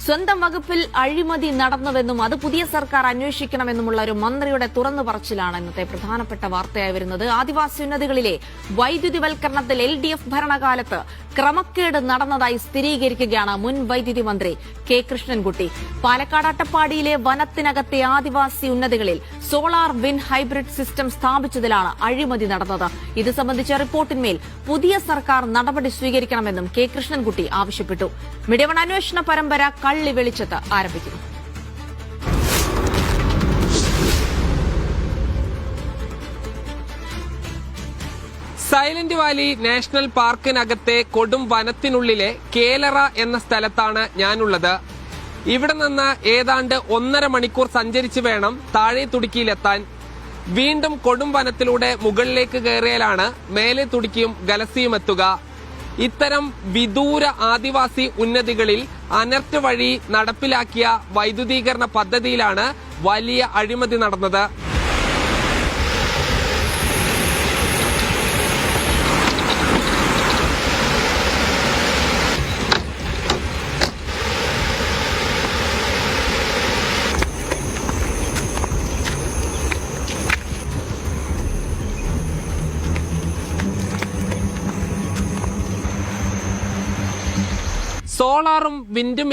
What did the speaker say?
സ്വന്തം വകുപ്പിൽ അഴിമതി നടന്നുവെന്നും അത് പുതിയ സർക്കാർ അന്വേഷിക്കണമെന്നുമുള്ള ഒരു മന്ത്രിയുടെ തുറന്നു പറച്ചിലാണ് ഇന്നത്തെ പ്രധാനപ്പെട്ട വാർത്തയായി വരുന്നത്. ആദിവാസി ഉന്നതികളിലെ വൈദ്യുതിവൽക്കരണത്തിൽ LDF ഭരണകാലത്ത് ക്രമക്കേട് നടന്നതായി സ്ഥിരീകരിക്കുകയാണ് മുൻ വൈദ്യുതി മന്ത്രി കെ കൃഷ്ണൻകുട്ടി. പാലക്കാട് അട്ടപ്പാടിയിലെ വനത്തിനകത്തെ ആദിവാസി ഉന്നതികളിൽ സോളാർ വിൻഡ് ഹൈബ്രിഡ് സിസ്റ്റം സ്ഥാപിച്ചതിലാണ് അഴിമതി നടന്നത്. ഇത് സംബന്ധിച്ച റിപ്പോർട്ടിന്മേൽ പുതിയ സർക്കാർ നടപടി സ്വീകരിക്കണമെന്നും കെ കൃഷ്ണൻകുട്ടി ആവശ്യപ്പെട്ടു. മീഡിയ വൺ അന്വേഷണ പരമ്പര കള്ളി വെളിച്ചത്ത് ആരംഭിക്കുന്നു. സൈലന്റ് വാലി നാഷണൽ പാർക്കിനകത്തെ കൊടും വനത്തിനുള്ളിലെ കേലറ എന്ന സ്ഥലത്താണ് ഞാനുള്ളത്. ഇവിടെ നിന്ന് ഏതാണ്ട് 1.5 മണിക്കൂർ സഞ്ചരിച്ച് വേണം താഴെ തുടിക്കിയിലെത്താൻ. വീണ്ടും കൊടും വനത്തിലൂടെ മുകളിലേക്ക് കയറിയാലാണ് മേലെ തുടിക്കിയും ഗലസിയും എത്തുക. ഇത്തരം വിദൂര ആദിവാസി ഉന്നതികളിൽ അനർട്ട് വഴി നടപ്പിലാക്കിയ വൈദ്യുതീകരണ പദ്ധതിയിലാണ് വലിയ അഴിമതി നടന്നത്. സോളാറും വിൻഡും